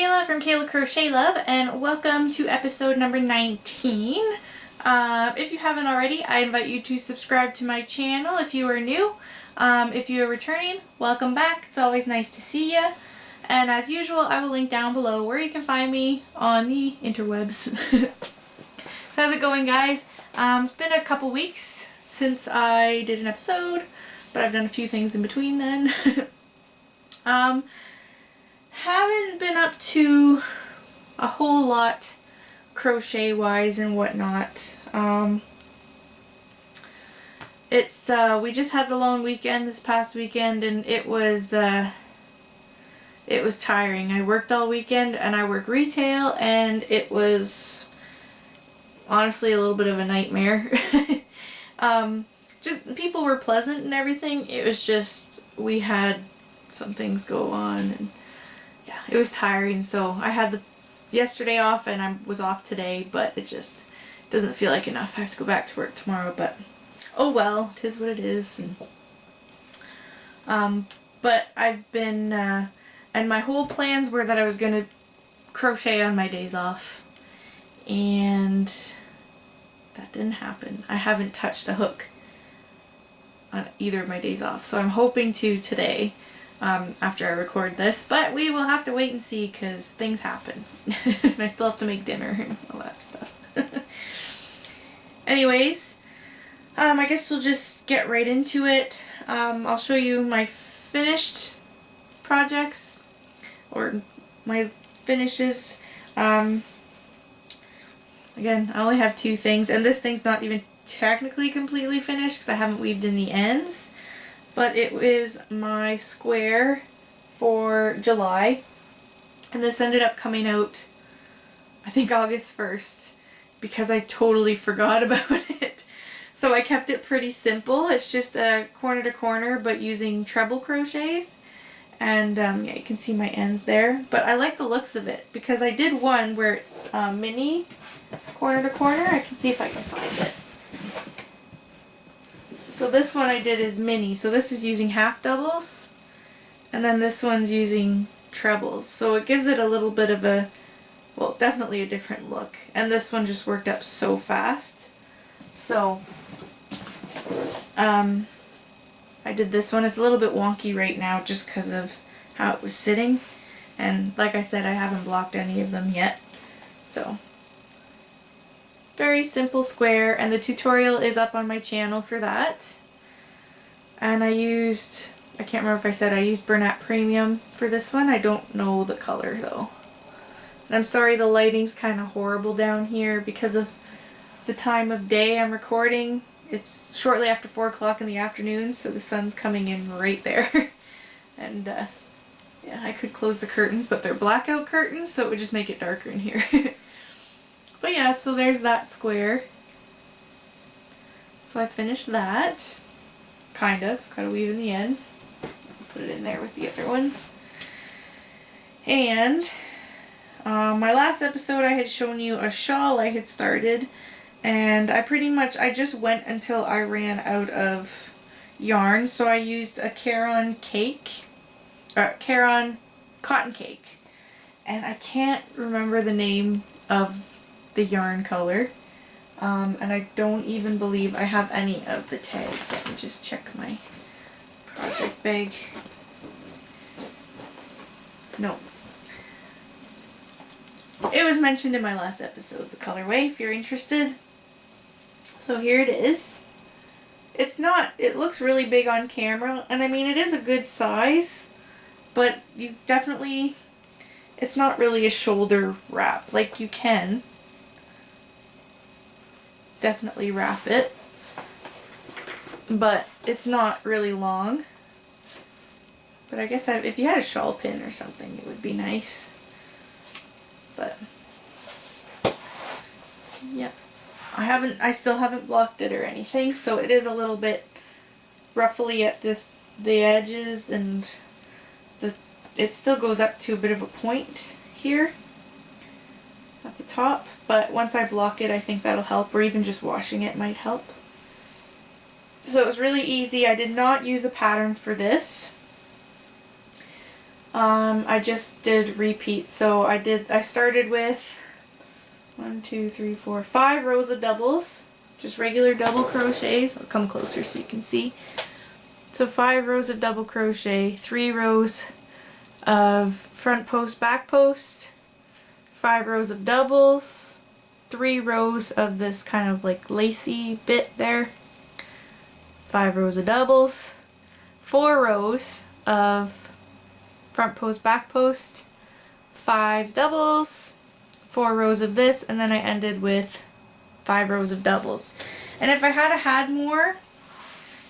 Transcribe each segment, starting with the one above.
Kayla from Kayla Crochet Love, and welcome to episode number 19. If you haven't already, I invite you to subscribe to my channel if you are new. If you are returning, welcome back. It's always nice to see you. And as usual, I will link down below where you can find me on the interwebs. So how's it going, guys? It's been a couple weeks since I did an episode, but I've done a few things in between then. Haven't been up to a whole lot crochet wise and whatnot. We just had the long weekend this past weekend, and it was tiring. I worked all weekend and I work retail, and it was honestly a little bit of a nightmare. Just people were pleasant and everything. It was just we had some things go on, and yeah, it was tiring. So I had the yesterday off and I was off today, but it just doesn't feel like enough. I have to go back to work tomorrow, but oh well, 'tis what it is. And but I've been and my whole plans were that I was gonna crochet on my days off, and that didn't happen. I haven't touched a hook on either of my days off, so I'm hoping to today. After I record this, but we will have to wait and see because things happen. And I still have to make dinner and all that stuff. Anyways, I guess we'll just get right into it. I'll show you my finished projects, or my finishes. Again, I only have two things, and this thing's not even technically completely finished because I haven't weaved in the ends. But it is my square for July, and this ended up coming out, I think, August 1st, because I totally forgot about it. So I kept it pretty simple. It's just a corner to corner, but using treble crochets, and yeah, you can see my ends there. But I like the looks of it because I did one where it's mini corner to corner. I can see if I can find it. So this one I did is mini, so this is using half doubles, and then this one's using trebles, so it gives it a little bit of a, well, definitely a different look. And this one just worked up so fast. So I did this one. It's a little bit wonky right now just because of how it was sitting, and like I said, I haven't blocked any of them yet. So very simple square, and the tutorial is up on my channel for that. And I can't remember if I said I used Bernat Premium for this one. I don't know the color though. And I'm sorry the lighting's kind of horrible down here because of the time of day I'm recording. It's shortly after 4 o'clock in the afternoon, so the sun's coming in right there. And yeah, I could close the curtains, but they're blackout curtains, so it would just make it darker in here. But yeah, so there's that square. So I finished that. Kind of. Gotta weave in the ends. Put it in there with the other ones. And my last episode I had shown you a shawl I had started. And I just went until I ran out of yarn. So I used a Caron cotton cake. And I can't remember the name of the yarn color, and I don't even believe I have any of the tags. Let me just check my project bag. No. It was mentioned in my last episode, the colorway, if you're interested. So here it is. It looks really big on camera, and I mean it is a good size, but it's not really a shoulder wrap. Like, you can definitely wrap it, but it's not really long. But I guess if you had a shawl pin or something, it would be nice. But yeah, I still haven't blocked it or anything, so it is a little bit ruffly at the edges, and it still goes up to a bit of a point here at the top, but once I block it, I think that'll help, or even just washing it might help. So it was really easy. I did not use a pattern for this. I just did repeats. So I started with 1, 2, 3, 4, 5 rows of doubles, just regular double crochets. I'll come closer so you can see. So 5 rows of double crochet, 3 rows of front post, back post, 5 rows of doubles, 3 rows of this kind of like lacy bit there, 5 rows of doubles, 4 rows of front post, back post, 5 doubles, 4 rows of this, and then I ended with 5 rows of doubles. And if I had more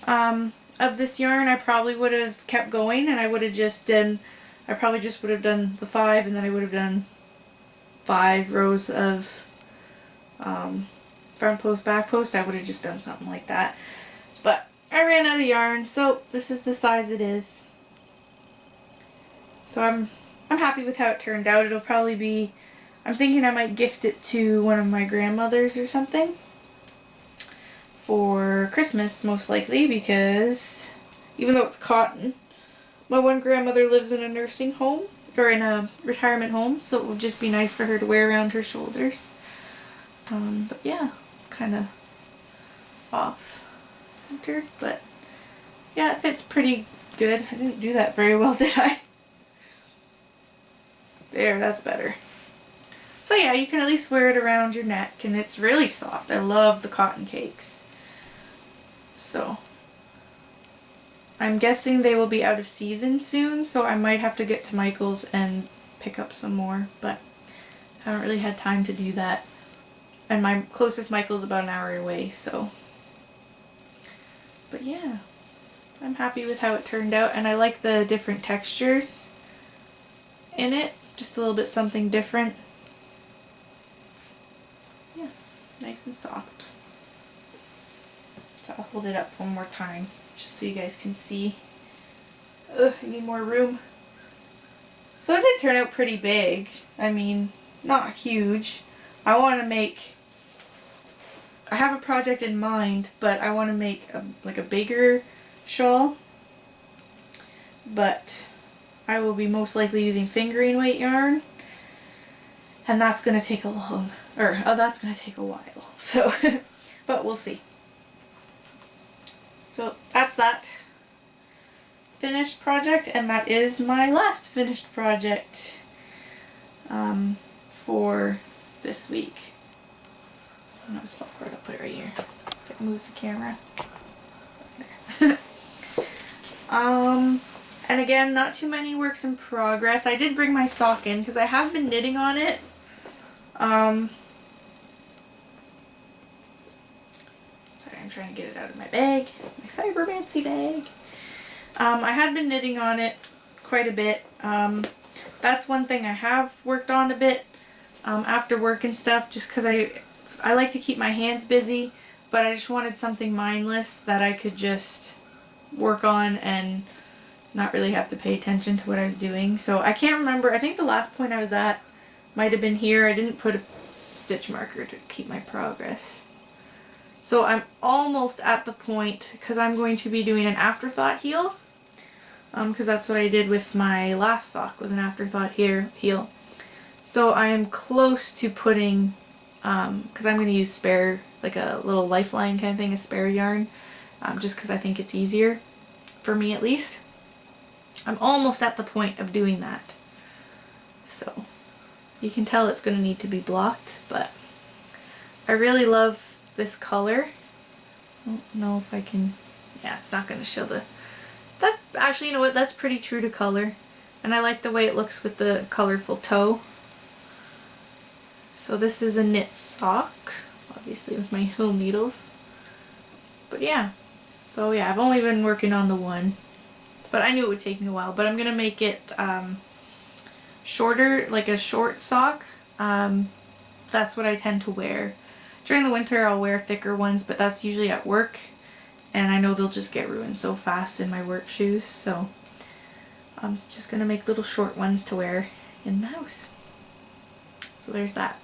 of this yarn, I probably would have kept going, and I would have just done, I probably just would have done the 5, and then I would have done 5 rows of front post, back post. I would have just done something like that. But I ran out of yarn, so this is the size it is. So I'm happy with how it turned out. It'll probably be, I'm thinking I might gift it to one of my grandmothers or something for Christmas, most likely, because even though it's cotton, my one grandmother lives in a nursing home, or in a retirement home, so it would just be nice for her to wear around her shoulders. But yeah, it's kind of off center, but yeah, it fits pretty good. I didn't do that very well, did I? There, that's better. So yeah, you can at least wear it around your neck, and it's really soft. I love the cotton cakes. So I'm guessing they will be out of season soon, so I might have to get to Michael's and pick up some more, but I haven't really had time to do that. And my closest Michael's about an hour away, so. But yeah, I'm happy with how it turned out, and I like the different textures in it. Just a little bit something different. Yeah, nice and soft. So I'll hold it up one more time, just so you guys can see. Ugh, I need more room. So it did turn out pretty big. I mean, not huge. I want to make, I have a project in mind, but I want to make like a bigger shawl. But I will be most likely using fingering weight yarn, and that's going to take a that's going to take a while. So, but we'll see. So that's that finished project, and that is my last finished project for this week. I'm not spot for it, I'll put it right here. If it moves the camera. There. And again, not too many works in progress. I did bring my sock in because I have been knitting on it. Sorry, I'm trying to get it out of my bag. My Fibermancy bag. I had been knitting on it quite a bit. That's one thing I have worked on a bit after work and stuff, just because I like to keep my hands busy, but I just wanted something mindless that I could just work on and not really have to pay attention to what I was doing. So I can't remember, I think the last point I was at might have been here. I didn't put a stitch marker to keep my progress. So I'm almost at the point, because I'm going to be doing an afterthought heel, because that's what I did with my last sock, was an afterthought heel. So I am close to putting, because I'm going to use spare, like a little lifeline kind of thing, a spare yarn, just because I think it's easier, for me at least. I'm almost at the point of doing that. So you can tell it's going to need to be blocked, but I really love this color. I don't know if I can, yeah, it's not going to show the, that's actually, you know what, that's pretty true to color. And I like the way it looks with the colorful toe. So this is a knit sock, obviously with my home needles. But yeah, so yeah, I've only been working on the one. But I knew it would take me a while. But I'm going to make it shorter, like a short sock. That's what I tend to wear. During the winter I'll wear thicker ones, but that's usually at work. And I know they'll just get ruined so fast in my work shoes. So I'm just going to make little short ones to wear in the house. So there's that.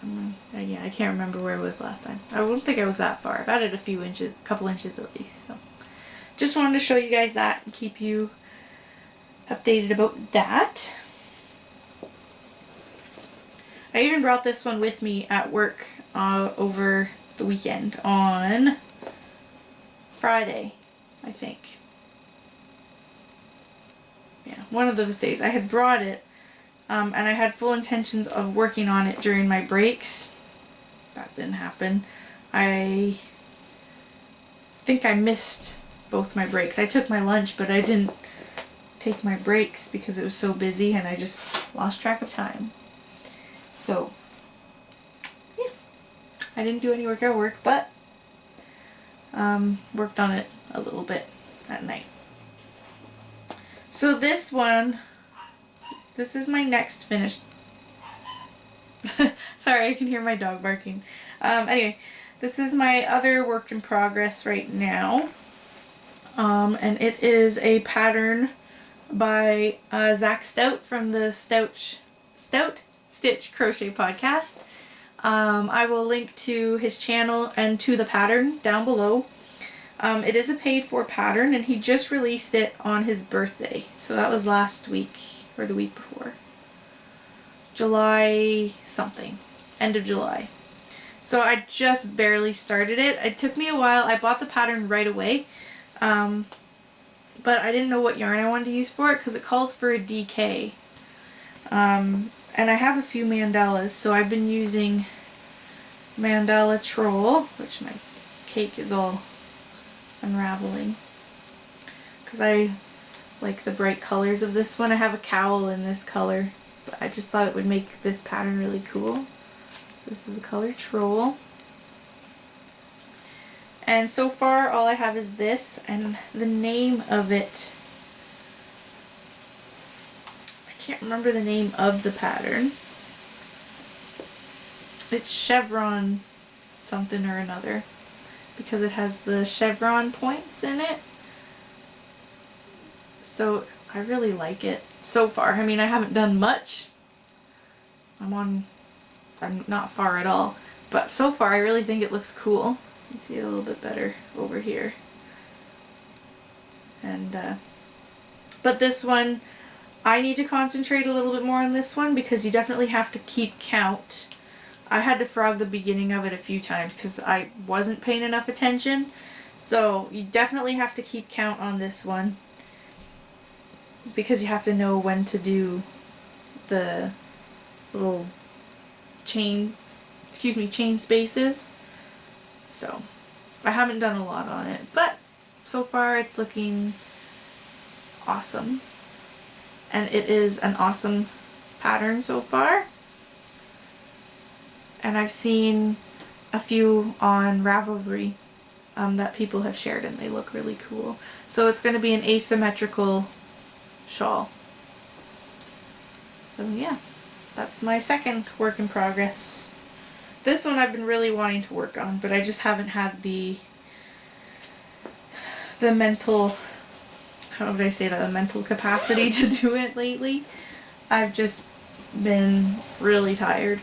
Yeah, I can't remember where I was last time. I don't think I was that far. I've added a few inches, a couple inches at least. So just wanted to show you guys that and keep you updated about that. I even brought this one with me at work over the weekend on Friday, I think. Yeah, one of those days. I had brought it, and I had full intentions of working on it during my breaks. That didn't happen. I think I missed both my breaks. I took my lunch, but I didn't take my breaks because it was so busy and I just lost track of time. So, yeah. I didn't do any work at work, but worked on it a little bit at night. So this is my next finished. Sorry, I can hear my dog barking. Anyway, this is my other work in progress right now. And it is a pattern by Zach Stout from the Stout Stitch Crochet podcast. I will link to his channel and to the pattern down below. It is a paid for pattern and he just released it on his birthday. So that was last week or the week before. July something. End of July. So I just barely started it. It took me a while. I bought the pattern right away. But I didn't know what yarn I wanted to use for it because it calls for a DK. And I have a few mandalas, so I've been using Mandala Troll, which my cake is all unraveling. Because I like the bright colors of this one. I have a cowl in this color, but I just thought it would make this pattern really cool. So this is the color Troll. And so far all I have is this, and the name of it, I can't remember the name of the pattern. It's chevron something or another because it has the chevron points in it. So I really like it so far. I mean, I haven't done much. I'm not far at all, but so far I really think it looks cool. You can see it a little bit better over here. And but this one, I need to concentrate a little bit more on this one because you definitely have to keep count. I had to frog the beginning of it a few times because I wasn't paying enough attention. So you definitely have to keep count on this one because you have to know when to do the little chain spaces. So, I haven't done a lot on it, but so far it's looking awesome. And it is an awesome pattern so far. And I've seen a few on Ravelry that people have shared and they look really cool. So it's going to be an asymmetrical shawl. So yeah, that's my second work in progress. This one I've been really wanting to work on, but I just haven't had the mental, how would I say that, the mental capacity to do it lately. I've just been really tired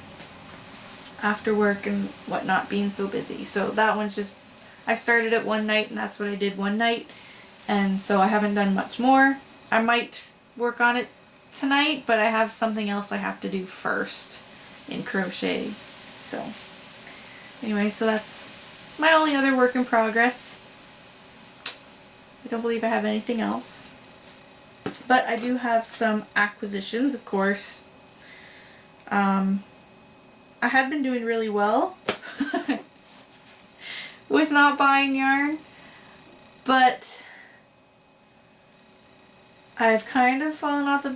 after work and whatnot, being so busy. So that one's just, I started it one night and that's what I did one night. And so I haven't done much more. I might work on it tonight, but I have something else I have to do first in crochet. So, anyway, so that's my only other work in progress. I don't believe I have anything else. But I do have some acquisitions, of course. I had been doing really well with not buying yarn, but I've kind of fallen off the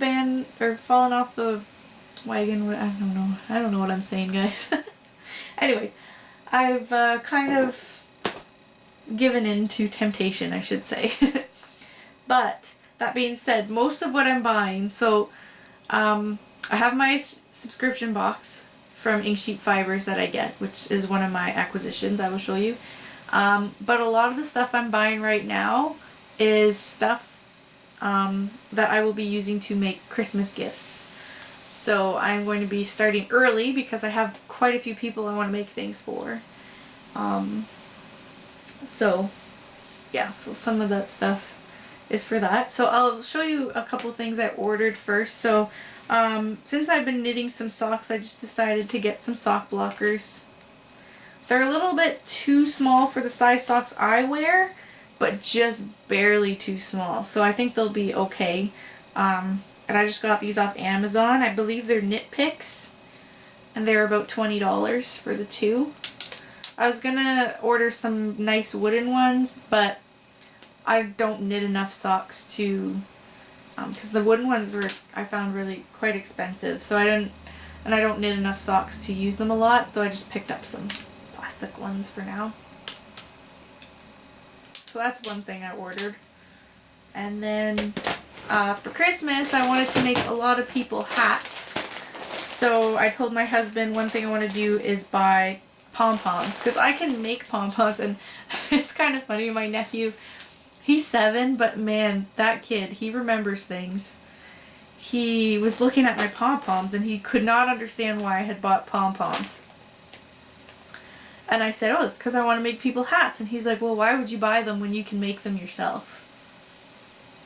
wagon. I don't know what I'm saying, guys. Anyway, I've kind of given in to temptation, I should say. But that being said, most of what I'm buying, so I have my subscription box from Inksheet Fibers that I get, which is one of my acquisitions. I will show you. But a lot of the stuff I'm buying right now is stuff that I will be using to make Christmas gifts. So I'm going to be starting early because I have quite a few people I want to make things for. So yeah, so some of that stuff is for that. So I'll show you a couple things I ordered first. So since I've been knitting some socks, I just decided to get some sock blockers. They're a little bit too small for the size socks I wear, but just barely too small. So I think they'll be okay. And I just got these off Amazon. I believe they're Knit Picks, and they're about $20 for the two. I was gonna order some nice wooden ones, but I don't knit enough socks to, because the wooden ones were, I found, really quite expensive. So I don't knit enough socks to use them a lot, so I just picked up some plastic ones for now. So that's one thing I ordered. And then for Christmas, I wanted to make a lot of people hats. So I told my husband one thing I want to do is buy pom-poms, because I can make pom-poms, and it's kind of funny. My nephew, he's 7, but man, that kid, he remembers things. He was looking at my pom-poms and he could not understand why I had bought pom-poms. And I said, oh, it's because I want to make people hats. And he's like, well, why would you buy them when you can make them yourself?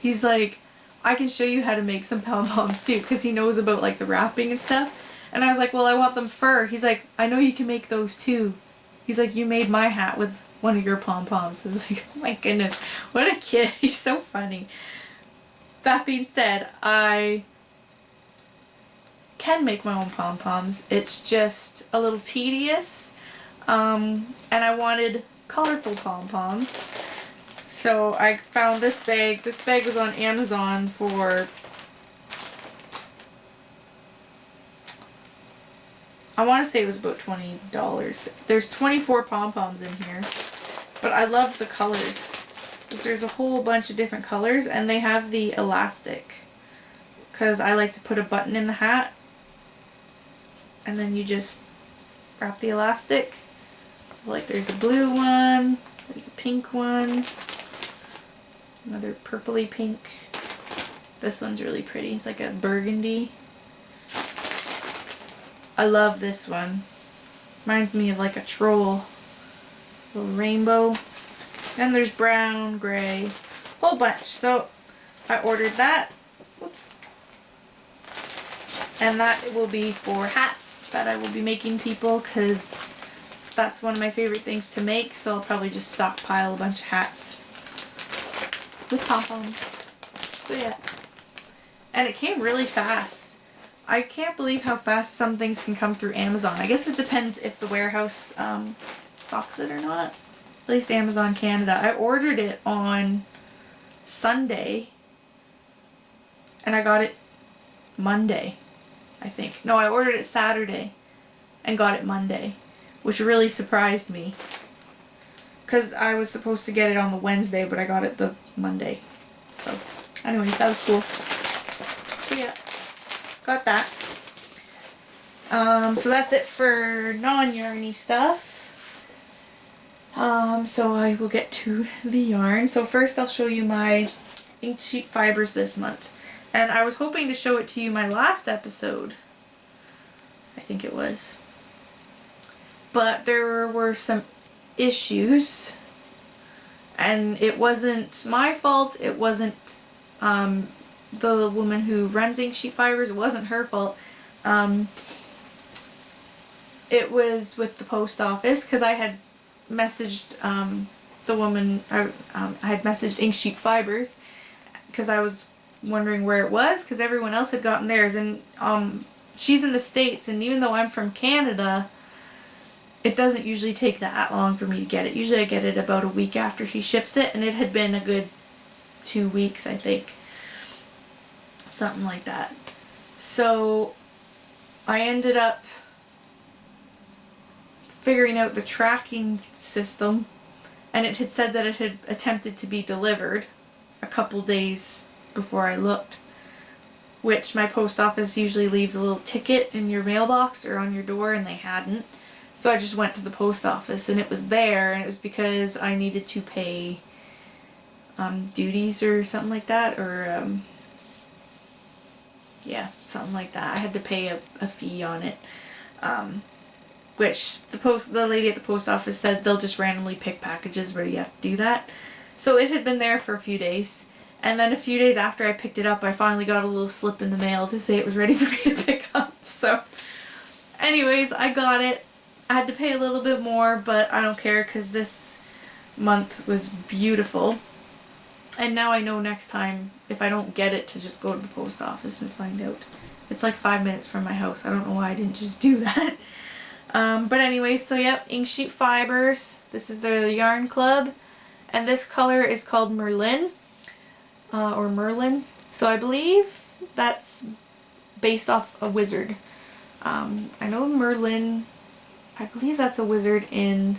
He's like, I can show you how to make some pom-poms too, because he knows about like the wrapping and stuff. And I was like, well, I want them fur. He's like, I know you can make those too. He's like, you made my hat with one of your pom-poms. I was like, oh my goodness, what a kid. He's so funny. That being said, I can make my own pom-poms. It's just a little tedious. And I wanted colorful pom-poms. So I found this bag. This bag was on Amazon for, I want to say it was about $20. There's 24 pom-poms in here. But I love the colors, because there's a whole bunch of different colors, and they have the elastic, because I like to put a button in the hat and then you just wrap the elastic. So like there's a blue one, there's a pink one, another purpley pink. This one's really pretty. It's like a burgundy. I love this one. Reminds me of like a troll. Little rainbow. Then there's brown, gray, whole bunch. So I ordered that. Whoops. And that will be for hats that I will be making people, because that's one of my favorite things to make. So I'll probably just stockpile a bunch of hats with pom-poms. So yeah. And it came really fast. I can't believe how fast some things can come through Amazon. I guess it depends if the warehouse stocks it or not. At least Amazon Canada. I ordered it on Sunday and I got it Monday, I think. No, I ordered it Saturday and got it Monday, which really surprised me, because I was supposed to get it on the Wednesday, but I got it the Monday. So anyways, that was cool. So yeah, got that. So that's it for non-yarny stuff. So I will get to the yarn. So first I'll show you my ink sheet fibers this month. And I was hoping to show it to you my last episode. I think it was. But there were some issues. And it wasn't my fault. It wasn't the woman who runs ink sheet fibers. It wasn't her fault. It was with the post office, because I had messaged the woman, I had messaged Ink Sheet Fibers because I was wondering where it was, because everyone else had gotten theirs, and she's in the States, and even though I'm from Canada, it doesn't usually take that long for me to get it. Usually I get it about a week after she ships it, and it had been a good 2 weeks, I think. Something like that. So I ended up figuring out the tracking system, and it had said that it had attempted to be delivered a couple days before I looked, which my post office usually leaves a little ticket in your mailbox or on your door, and they hadn't. So I just went to the post office and it was there, and it was because I needed to pay duties or something like that, or yeah, something like that. I had to pay a fee on it. Which the lady at the post office said they'll just randomly pick packages where you have to do that. So it had been there for a few days, And then a few days after I picked it up, I finally got a little slip in the mail to say it was ready for me to pick up. So anyways, I got it. I had to pay a little bit more, but I don't care because this month was beautiful. And now I know next time, if I don't get it, to just go to the post office and find out. It's like 5 minutes from my house. I don't know why I didn't just do that. But anyway, so yep, ink sheet fibers. This is the Yarn Club. And this color is called Merlin. Or Merlin. So I believe that's based off a wizard. I know Merlin, I believe that's a wizard in,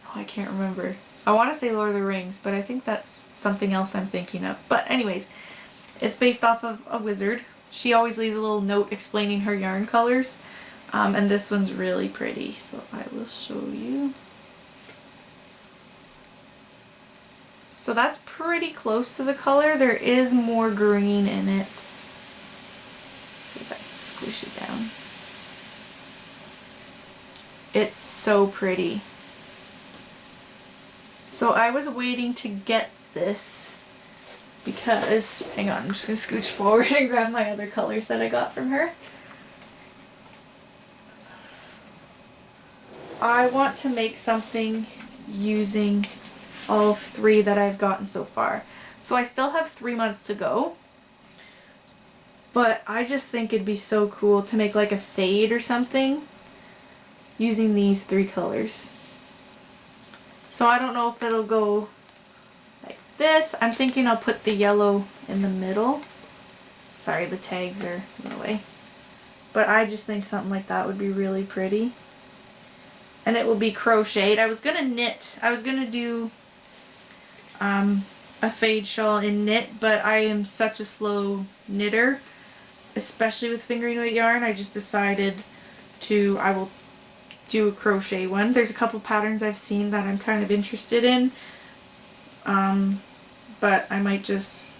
oh, I can't remember. I want to say Lord of the Rings, but I think that's something else I'm thinking of. But anyways, it's based off of a wizard. She always leaves a little note explaining her yarn colors. And this one's really pretty, so I will show you. So that's pretty close to the color. There is more green in it. See if I can squish it down. It's so pretty. So I was waiting to get this because, hang on, I'm just going to scooch forward and grab my other colors that I got from her. I want to make something using all 3 that I've gotten so far. So I still have 3 months to go, but I just think it'd be so cool to make like a fade or something using these 3 colors. So I don't know if it'll go like this. I'm thinking I'll put the yellow in the middle. Sorry, the tags are in the way. But I just think something like that would be really pretty. And it will be crocheted. I was gonna knit. I was gonna do a fade shawl in knit, but I am such a slow knitter, especially with fingering weight yarn. I just decided I will do a crochet one. There's a couple patterns I've seen that I'm kind of interested in, but I might just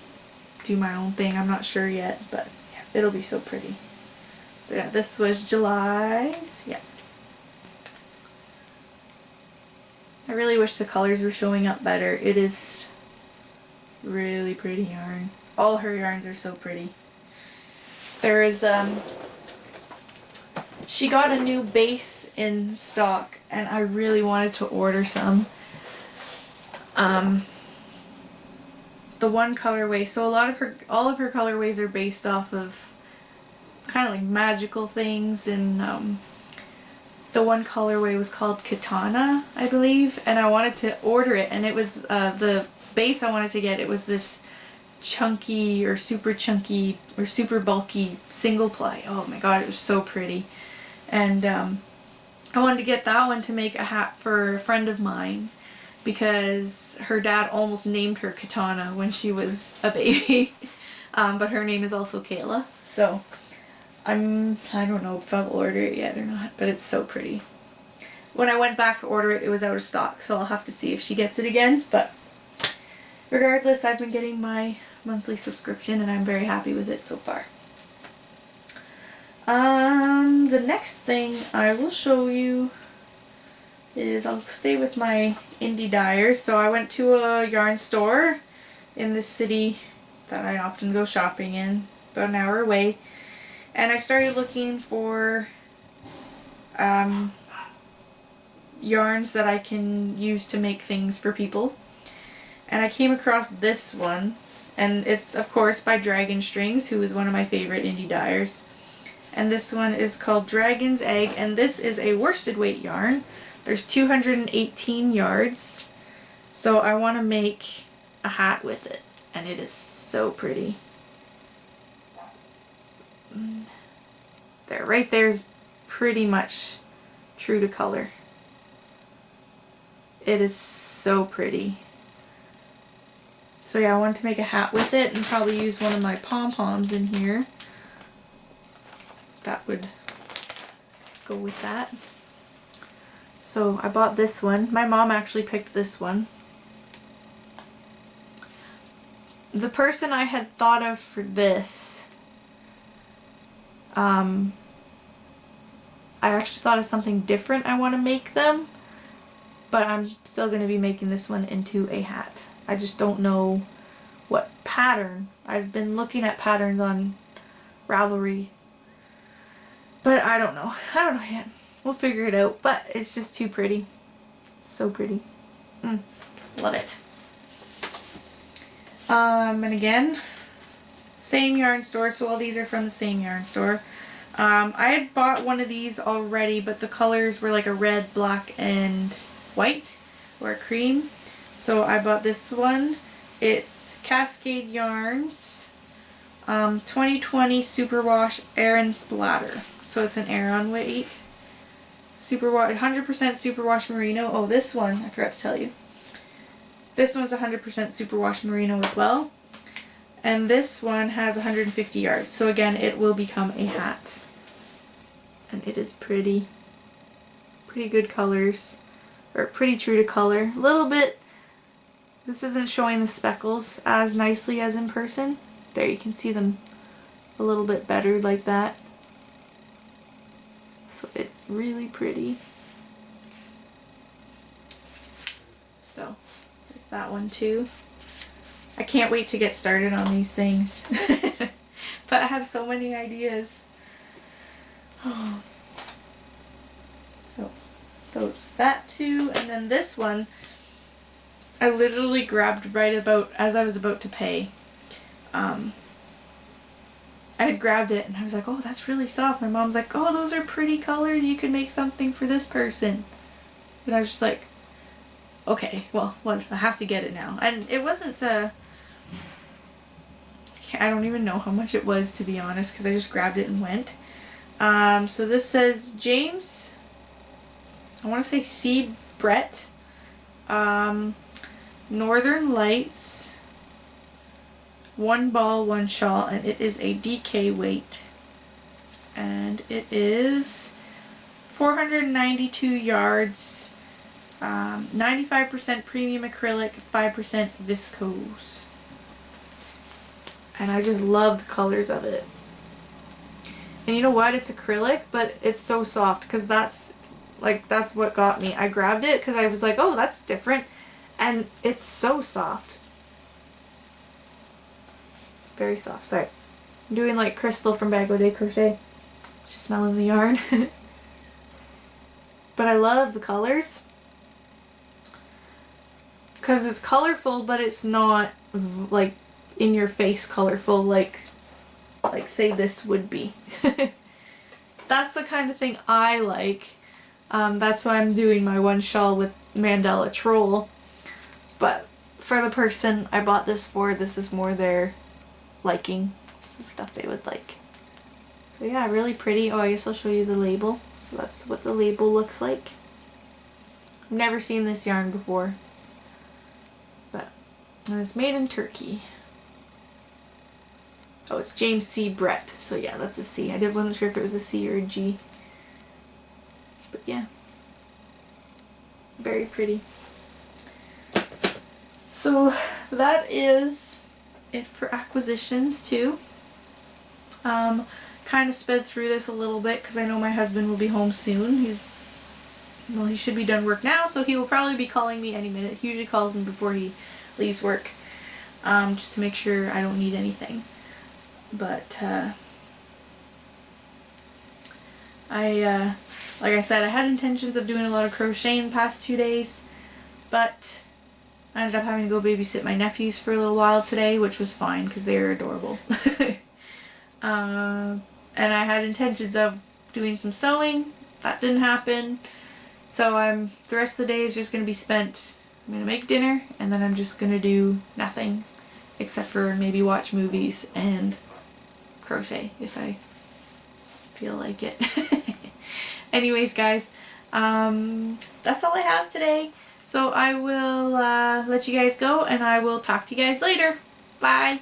do my own thing. I'm not sure yet, but yeah, it'll be so pretty. So yeah, this was July's. Yeah. I really wish the colors were showing up better. It is really pretty yarn. All her yarns are so pretty. There is, she got a new base in stock and I really wanted to order some. The one colorway, so all of her colorways are based off of kind of like magical things, and the one colorway was called Katana, I believe, and I wanted to order it, and it was the base I wanted to get, it was this chunky or super bulky single ply. Oh my god, it was so pretty. And I wanted to get that one to make a hat for a friend of mine because her dad almost named her Katana when she was a baby. But her name is also Kayla, so I don't know if I'll order it yet or not, but it's so pretty. When I went back to order it, it was out of stock, so I'll have to see if she gets it again. But regardless, I've been getting my monthly subscription and I'm very happy with it so far. The next thing I will show you is, I'll stay with my indie dyers. So I went to a yarn store in the city that I often go shopping in, about an hour away. And I started looking for yarns that I can use to make things for people. And I came across this one, and it's of course by Dragon Strings, who is one of my favorite indie dyers. And this one is called Dragon's Egg, and this is a worsted weight yarn. There's 218 yards, so I want to make a hat with it, and it is so pretty. There, right there is pretty much true to color. It is so pretty. So yeah, I wanted to make a hat with it and probably use one of my pom-poms in here. That would go with that. So I bought this one. My mom actually picked this one. The person I had thought of for this, I actually thought of something different I want to make them. but I'm still going to be making this one into a hat. I just don't know what pattern. I've been looking at patterns on Ravelry, but I don't know. I don't know yet. We'll figure it out, but it's just too pretty. So pretty. Love it. And again, same yarn store, so all these are from the same yarn store. I had bought one of these already, but the colors were like a red, black, and white, or a cream. So I bought this one. It's Cascade Yarns 2020 Superwash Aran Splatter. So it's an Aran weight. 100% Superwash Merino. Oh, this one, I forgot to tell you. This one's 100% Superwash Merino as well. And this one has 150 yards. So again, it will become a hat. And it is pretty. Pretty good colors. Or pretty true to color. A little bit. This isn't showing the speckles as nicely as in person. There, you can see them a little bit better like that. So it's really pretty. So there's that one too. I can't wait to get started on these things. But I have so many ideas. Oh. So those, that too, and then this one I literally grabbed right about as I was about to pay. I had grabbed it and I was like, oh, that's really soft. My mom's like, oh, those are pretty colors. You could make something for this person. And I was just like, okay, well, I have to get it now. And it wasn't, I don't even know how much it was, to be honest, because I just grabbed it and went. So this says James, I want to say C. Brett, Northern Lights, 1 ball, 1 shawl, and it is a DK weight. And it is 492 yards, 95% premium acrylic, 5% viscose. And I just love the colors of it. And you know what? It's acrylic, but it's so soft, because that's what got me. I grabbed it because I was like, oh, that's different. And it's so soft. Very soft. Sorry. I'm doing like Crystal from Bag O' Day Crochet. Just smelling the yarn. But I love the colors. Because it's colorful, but it's not like in your face colorful like say this would be. That's the kind of thing I like. That's why I'm doing my 1 shawl with Mandela Troll. But for the person I bought this for, this is more their liking. This is stuff they would like. So yeah, really pretty. Oh, I guess I'll show you the label. So that's what the label looks like. I've never seen this yarn before. But it's made in Turkey. Oh, it's James C. Brett. So yeah, that's a C. I wasn't sure if it was a C or a G. But yeah. Very pretty. So that is it for acquisitions too. Kind of sped through this a little bit because I know my husband will be home soon. He should be done work now, so he will probably be calling me any minute. He usually calls me before he leaves work, just to make sure I don't need anything. But like I said, I had intentions of doing a lot of crocheting the past 2 days, but I ended up having to go babysit my nephews for a little while today, which was fine because they are adorable. And I had intentions of doing some sewing. That didn't happen. So the rest of the day is just going to be spent, I'm going to make dinner, and then I'm just going to do nothing except for maybe watch movies and crochet if I feel like it. Anyways, guys, that's all I have today. So I will let you guys go, and I will talk to you guys later. Bye!